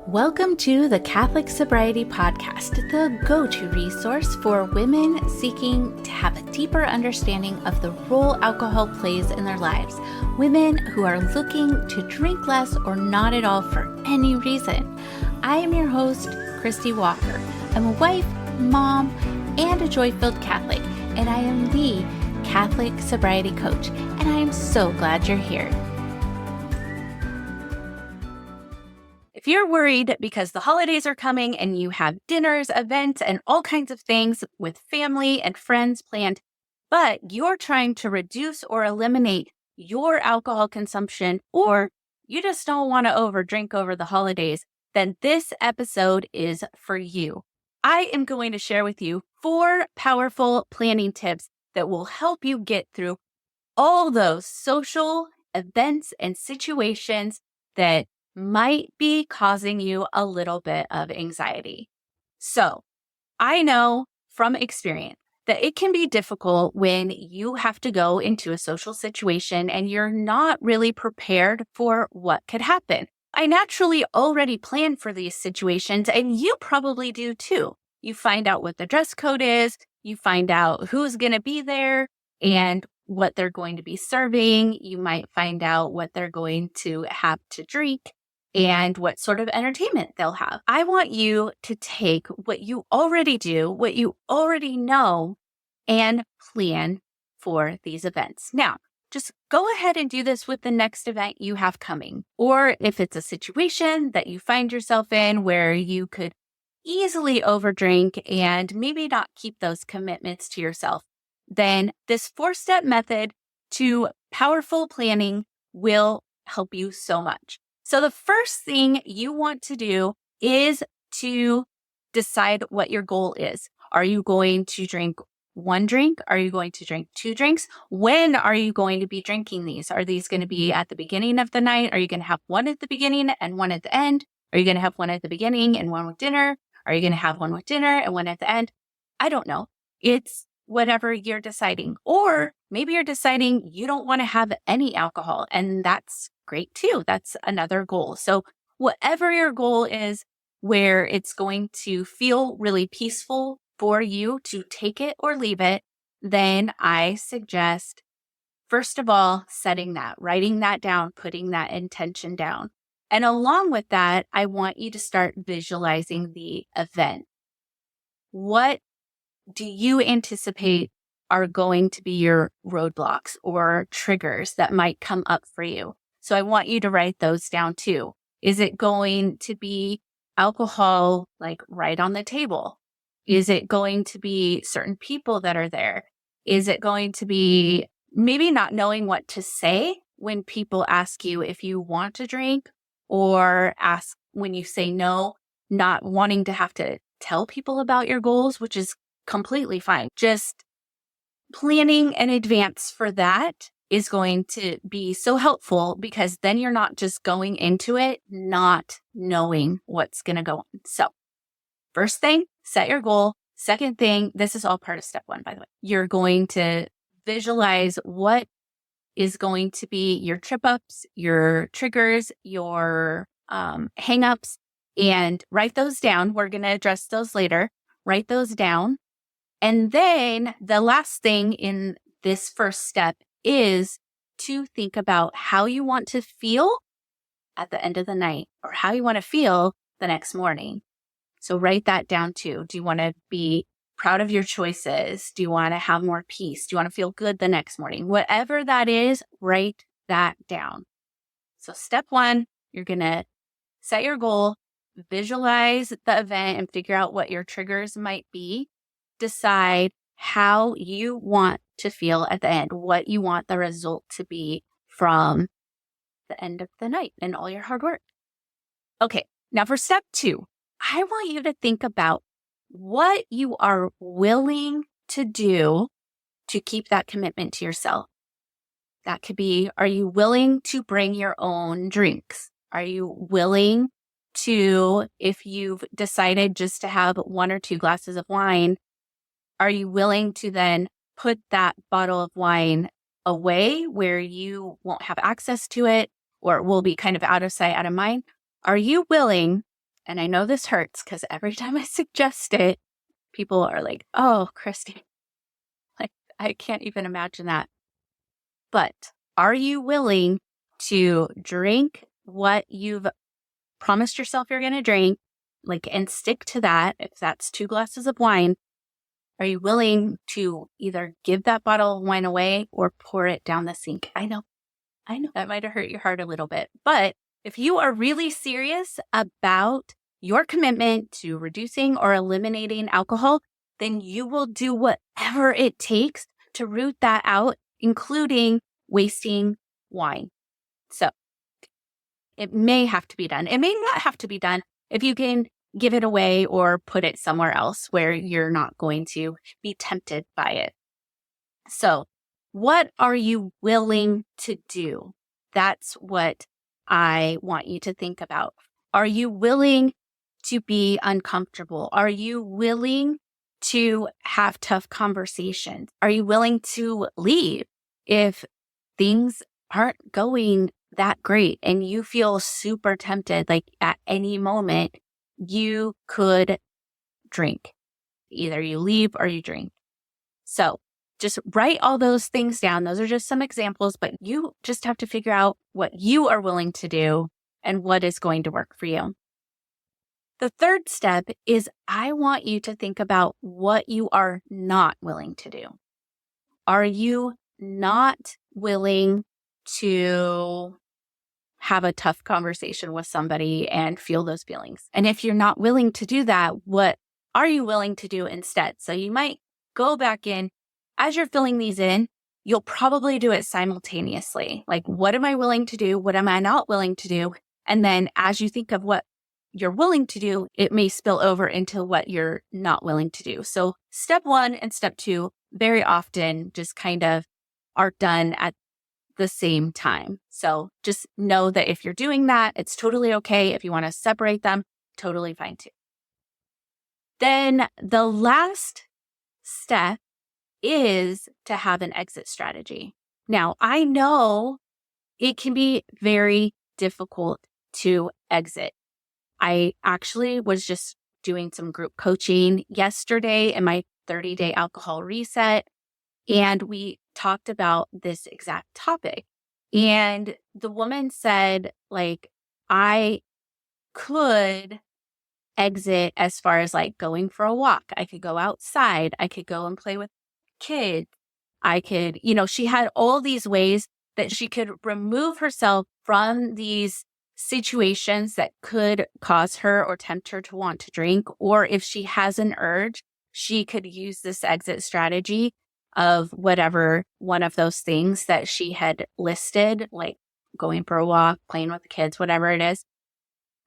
Welcome to the Catholic Sobriety Podcast, the go-to resource for women seeking to have a deeper understanding of the role alcohol plays in their lives. Women who are looking to drink less or not at all for any reason. I am your host, Christie Walker. I'm a wife, mom, and a joy-filled Catholic, and I am the Catholic Sobriety Coach, and I am so glad you're here. If you're worried because the holidays are coming and you have dinners, events, and all kinds of things with family and friends planned, but you're trying to reduce or eliminate your alcohol consumption, or you just don't want to overdrink over the holidays, then this episode is for you. I am going to share with you 4 powerful planning tips that will help you get through all those social events and situations that might be causing you a little bit of anxiety. So I know from experience that it can be difficult when you have to go into a social situation and you're not really prepared for what could happen. I naturally already plan for these situations, and you probably do too. You find out what the dress code is, you find out who's going to be there and what they're going to be serving. You might find out what they're going to have to drink and what sort of entertainment they'll have. I want you to take what you already do, what you already know, and plan for these events. Now, just go ahead and do this with the next event you have coming. Or if it's a situation that you find yourself in where you could easily overdrink and maybe not keep those commitments to yourself, then this 4-step method to powerful planning will help you so much. So the first thing you want to do is to decide what your goal is. Are you going to drink 1 drink? Are you going to drink 2 drinks? When are you going to be drinking these? Are these going to be at the beginning of the night? Are you going to have 1 at the beginning and 1 at the end? Are you going to have 1 at the beginning and 1 with dinner? Are you going to have 1 with dinner and 1 at the end? I don't know. It's whatever you're deciding. Or maybe you're deciding you don't want to have any alcohol, and that's great too. That's another goal. So whatever your goal is, where it's going to feel really peaceful for you to take it or leave it, then I suggest, first of all, setting that, writing that down, putting that intention down. And along with that, I want you to start visualizing the event. What do you anticipate are going to be your roadblocks or triggers that might come up for you? So I want you to write those down too. Is it going to be alcohol like right on the table? Is it going to be certain people that are there? Is it going to be maybe not knowing what to say when people ask you if you want to drink, or ask when you say no, not wanting to have to tell people about your goals, which is completely fine. Just planning in advance for that is going to be so helpful, because then you're not just going into it not knowing what's going to go on. So first thing, set your goal. Second thing, this is all part of step 1, by the way. You're going to visualize what is going to be your trip ups, your triggers, your hang ups, and write those down. We're going to address those later. Write those down. And then the last thing in this first step is to think about how you want to feel at the end of the night, or how you want to feel the next morning. So write that down too. Do you want to be proud of your choices? Do you want to have more peace? Do you want to feel good the next morning? Whatever that is, write that down. So step 1, you're going to set your goal, visualize the event and figure out what your triggers might be. Decide how you want to feel at the end, what you want the result to be from the end of the night and all your hard work. Okay, now for step 2, I want you to think about what you are willing to do to keep that commitment to yourself. That could be, are you willing to bring your own drinks? Are you willing to, if you've decided just to have 1 or 2 glasses of wine, are you willing to then put that bottle of wine away where you won't have access to it, or it will be kind of out of sight, out of mind? Are you willing And I know this hurts because every time I suggest it, people are like, oh, Christy, like, I can't even imagine that. But are you willing to drink what you've promised yourself you're going to drink, like, and stick to that? If that's 2 glasses of wine, are you willing to either give that bottle of wine away or pour it down the sink? I know that might have hurt your heart a little bit, but if you are really serious about your commitment to reducing or eliminating alcohol, then you will do whatever it takes to root that out, including wasting wine. So it may have to be done. It may not have to be done if you can give it away or put it somewhere else where you're not going to be tempted by it. So what are you willing to do? That's what I want you to think about. Are you willing to be uncomfortable? Are you willing to have tough conversations? Are you willing to leave if things aren't going that great and you feel super tempted, like at any moment you could drink? Either you leave or you drink. So just write all those things down. Those are just some examples, but you just have to figure out what you are willing to do and what is going to work for you. The third step is I want you to think about what you are not willing to do. Are you not willing to have a tough conversation with somebody and feel those feelings? And if you're not willing to do that, what are you willing to do instead? So you might go back in. As you're filling these in, you'll probably do it simultaneously. Like, what am I willing to do? What am I not willing to do? And then as you think of what you're willing to do, it may spill over into what you're not willing to do. So step 1 and step 2 very often just kind of are done at the same time. So just know that if you're doing that, it's totally okay. If you want to separate them, totally fine too. Then the last step is to have an exit strategy. Now, I know it can be very difficult to exit. I actually was just doing some group coaching yesterday in my 30-day alcohol reset, and we talked about this exact topic. And the woman said, like, I could exit as far as like going for a walk. I could go outside. I could go and play with kids. I could, she had all these ways that she could remove herself from these situations that could cause her or tempt her to want to drink. Or if she has an urge, she could use this exit strategy of whatever one of those things that she had listed, like going for a walk, playing with the kids, whatever it is.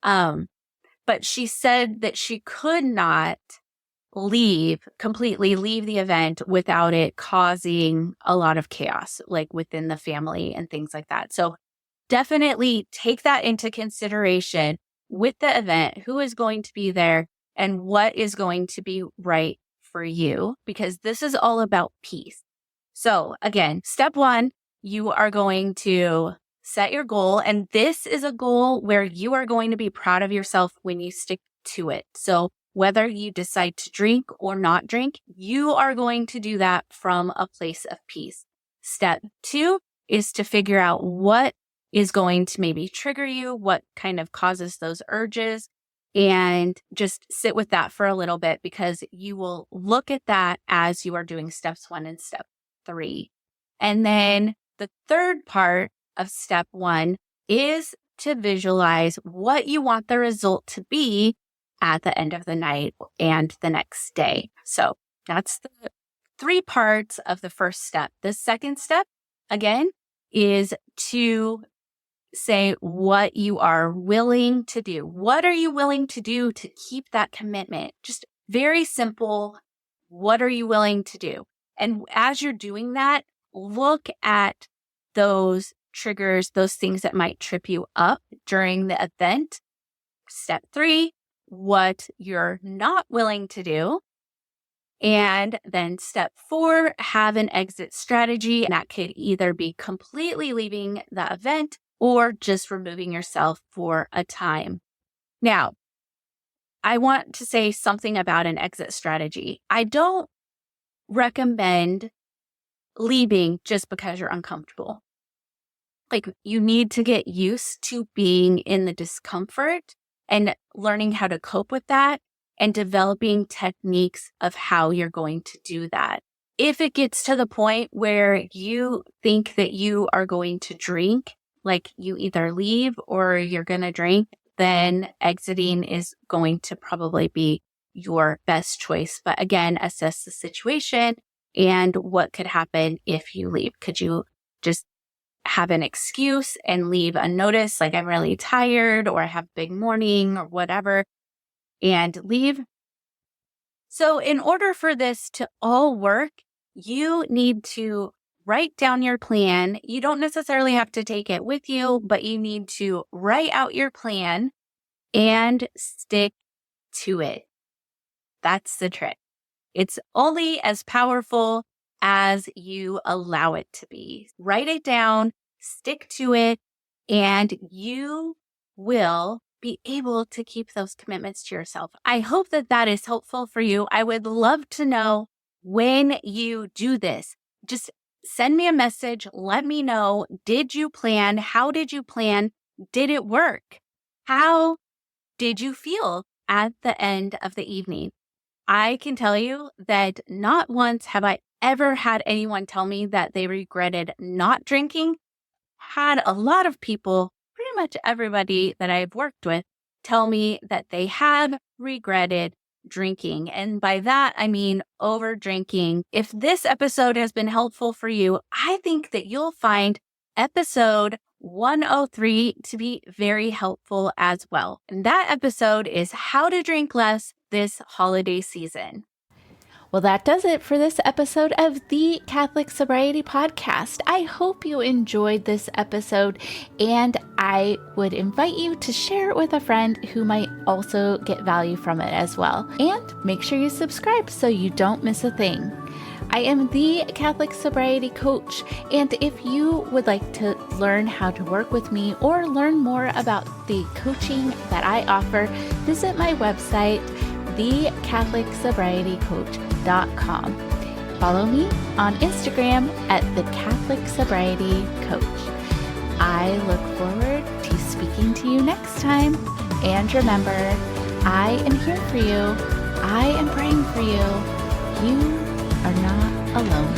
But she said that she could not completely leave the event without it causing a lot of chaos, like within the family and things like that. So definitely take that into consideration with the event, who is going to be there and what is going to be right for you, because this is all about peace. So again, step 1, you are going to set your goal. And this is a goal where you are going to be proud of yourself when you stick to it. So whether you decide to drink or not drink, you are going to do that from a place of peace. Step 2 is to figure out what is going to maybe trigger you, what kind of causes those urges, and just sit with that for a little bit, because you will look at that as you are doing steps 1 and step 3. And then the third part of step 1 is to visualize what you want the result to be at the end of the night and the next day. So that's the 3 parts of the first step. The second step, again, is to say what you are willing to do. What are you willing to do to keep that commitment? Just very simple. What are you willing to do? And as you're doing that, look at those triggers, those things that might trip you up during the event. Step 3, what you're not willing to do. And then step 4, have an exit strategy. And that could either be completely leaving the event or just removing yourself for a time. Now, I want to say something about an exit strategy. I don't recommend leaving just because you're uncomfortable. Like, you need to get used to being in the discomfort and learning how to cope with that and developing techniques of how you're going to do that. If it gets to the point where you think that you are going to drink, like you either leave or you're going to drink, then exiting is going to probably be your best choice. But again, assess the situation and what could happen if you leave. Could you just have an excuse and leave a notice like I'm really tired or I have a big morning or whatever and leave? So in order for this to all work, you need to write down your plan. You don't necessarily have to take it with you, but you need to write out your plan and stick to it. That's the trick. It's only as powerful as you allow it to be. Write it down, stick to it, and you will be able to keep those commitments to yourself. I hope that that is helpful for you. I would love to know when you do this. Just send me a message. Let me know. Did you plan? How did you plan? Did it work? How did you feel at the end of the evening? I can tell you that not once have I ever had anyone tell me that they regretted not drinking. Had a lot of people, pretty much everybody that I've worked with, tell me that they have regretted drinking. And by that, I mean over drinking. If this episode has been helpful for you, I think that you'll find episode 103 to be very helpful as well. And that episode is how to drink less this holiday season. Well, that does it for this episode of the Catholic Sobriety Podcast. I hope you enjoyed this episode, and I would invite you to share it with a friend who might also get value from it as well. And make sure you subscribe so you don't miss a thing. I am the Catholic Sobriety Coach, and if you would like to learn how to work with me or learn more about the coaching that I offer, visit my website, thecatholicsobrietycoach.com. Follow me on Instagram at the Catholic Sobriety Coach. I look forward to speaking to you next time. And remember, I am here for you. I am praying for you. You are not alone.